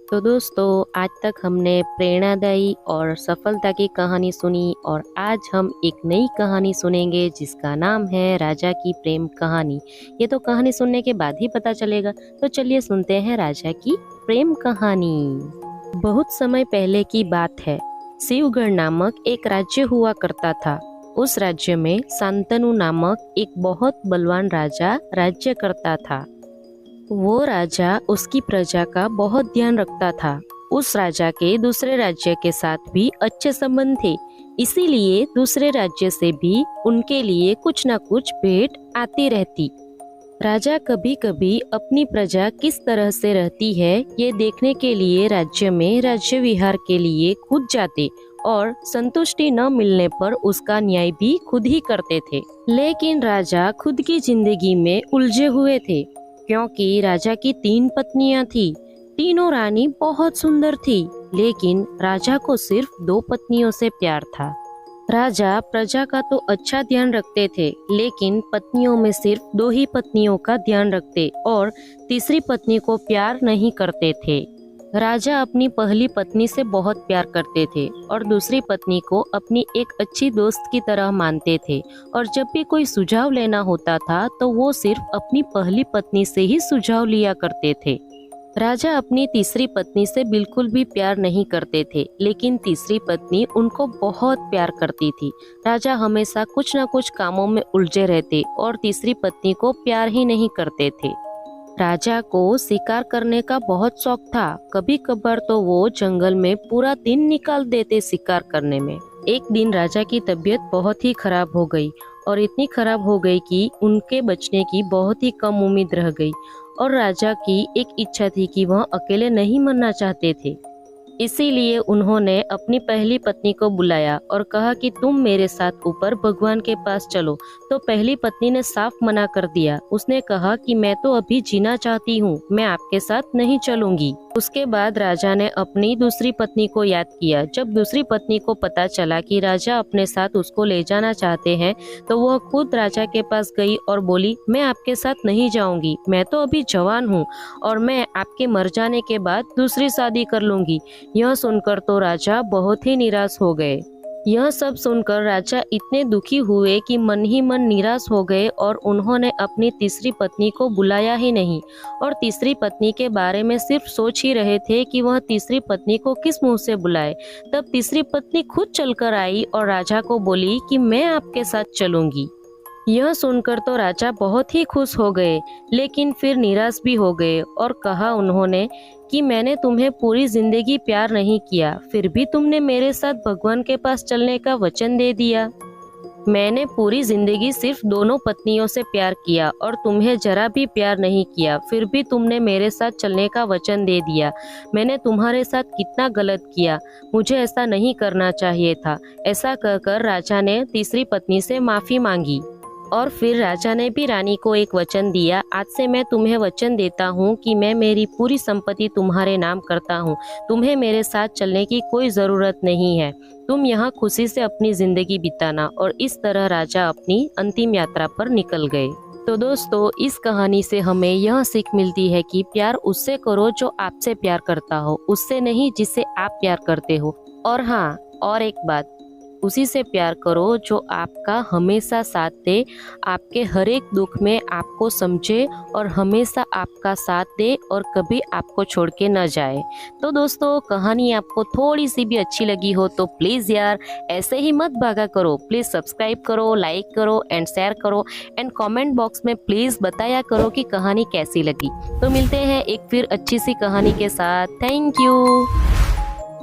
तो दोस्तों, आज तक हमने प्रेरणादायी और सफलता की कहानी सुनी और आज हम एक नई कहानी सुनेंगे जिसका नाम है राजा की प्रेम कहानी। ये तो कहानी सुनने के बाद ही पता चलेगा, तो चलिए सुनते हैं राजा की प्रेम कहानी। बहुत समय पहले की बात है। शिवगढ़ नामक एक राज्य हुआ करता था। उस राज्य में शांतनु नामक एक बहुत बलवान राजा राज्य करता था। वो राजा उसकी प्रजा का बहुत ध्यान रखता था। उस राजा के दूसरे राज्य के साथ भी अच्छे संबंध थे, इसीलिए दूसरे राज्य से भी उनके लिए कुछ न कुछ भेंट आती रहती। राजा कभी कभी अपनी प्रजा किस तरह से रहती है ये देखने के लिए राज्य में राज्य विहार के लिए खुद जाते और संतुष्टि न मिलने पर उसका न्याय भी खुद ही करते थे। लेकिन राजा खुद की जिंदगी में उलझे हुए थे, क्योंकि राजा की 3 पत्नियां थी। तीनों रानी बहुत सुंदर थी, लेकिन राजा को सिर्फ 2 पत्नियों से प्यार था। राजा प्रजा का तो अच्छा ध्यान रखते थे, लेकिन पत्नियों में सिर्फ 2 ही पत्नियों का ध्यान रखते और तीसरी पत्नी को प्यार नहीं करते थे। राजा अपनी पहली पत्नी से बहुत प्यार करते थे और दूसरी पत्नी को अपनी एक अच्छी दोस्त की तरह मानते थे, और जब भी कोई सुझाव लेना होता था तो वो सिर्फ अपनी पहली पत्नी से ही सुझाव लिया करते थे। राजा अपनी तीसरी पत्नी से बिल्कुल भी प्यार नहीं करते थे, लेकिन तीसरी पत्नी उनको बहुत प्यार करती थी। राजा हमेशा कुछ न कुछ कामों में उलझे रहते और तीसरी पत्नी को प्यार ही नहीं करते थे। राजा को शिकार करने का बहुत शौक था। कभी कभार तो वो जंगल में पूरा दिन निकाल देते शिकार करने में। एक दिन राजा की तबीयत बहुत ही खराब हो गई, और इतनी खराब हो गई कि उनके बचने की बहुत ही कम उम्मीद रह गई, और राजा की एक इच्छा थी कि वह अकेले नहीं मरना चाहते थे। इसीलिए उन्होंने अपनी पहली पत्नी को बुलाया और कहा कि तुम मेरे साथ ऊपर भगवान के पास चलो। तो पहली पत्नी ने साफ मना कर दिया। उसने कहा कि मैं तो अभी जीना चाहती हूँ, मैं आपके साथ नहीं चलूंगी। उसके बाद राजा ने अपनी दूसरी पत्नी को याद किया। जब दूसरी पत्नी को पता चला कि राजा अपने साथ उसको ले जाना चाहते हैं, तो वह खुद राजा के पास गई और बोली, मैं आपके साथ नहीं जाऊंगी, मैं तो अभी जवान हूँ और मैं आपके मर जाने के बाद दूसरी शादी कर लूंगी। यह सुनकर तो राजा बहुत ही निराश हो गए। यह सब सुनकर राजा इतने दुखी हुए कि मन ही मन निराश हो गए, और उन्होंने अपनी तीसरी पत्नी को बुलाया ही नहीं और तीसरी पत्नी के बारे में सिर्फ सोच ही रहे थे कि वह तीसरी पत्नी को किस मुंह से बुलाए। तब तीसरी पत्नी खुद चलकर आई और राजा को बोली कि मैं आपके साथ चलूंगी। यह सुनकर तो राजा बहुत ही खुश हो गए, लेकिन फिर निराश भी हो गए और कहा उन्होंने कि मैंने तुम्हें पूरी जिंदगी प्यार नहीं किया, फिर भी तुमने मेरे साथ भगवान के पास चलने का वचन दे दिया। मैंने पूरी जिंदगी सिर्फ दोनों पत्नियों से प्यार किया और तुम्हें जरा भी प्यार नहीं किया, फिर भी तुमने मेरे साथ चलने का वचन दे दिया। मैंने तुम्हारे साथ कितना गलत किया, मुझे ऐसा नहीं करना चाहिए था। ऐसा कहकर राजा ने तीसरी पत्नी से माफी मांगी। और फिर राजा ने भी रानी को एक वचन दिया, आज से मैं तुम्हें वचन देता हूँ कि मैं मेरी पूरी संपत्ति तुम्हारे नाम करता हूँ। तुम्हें मेरे साथ चलने की कोई ज़रूरत नहीं है, तुम यहाँ खुशी से अपनी ज़िंदगी बिताना। और इस तरह राजा अपनी अंतिम यात्रा पर निकल गए। तो दोस्तों, इस कहानी से हमें यह सीख मिलती है कि प्यार उससे करो जो आपसे प्यार करता हो, उससे नहीं जिससे आप प्यार करते हो। और हाँ, और एक बात, उसी से प्यार करो जो आपका हमेशा साथ दे, आपके हर एक दुख में आपको समझे और हमेशा आपका साथ दे और कभी आपको छोड़ के न जाए। तो दोस्तों, कहानी आपको थोड़ी सी भी अच्छी लगी हो तो प्लीज़ यार ऐसे ही मत भागा करो। प्लीज़ सब्सक्राइब करो, लाइक करो एंड शेयर करो, एंड कमेंट बॉक्स में प्लीज़ बताया करो कि कहानी कैसी लगी। तो मिलते हैं एक फिर अच्छी सी कहानी के साथ। Thank you.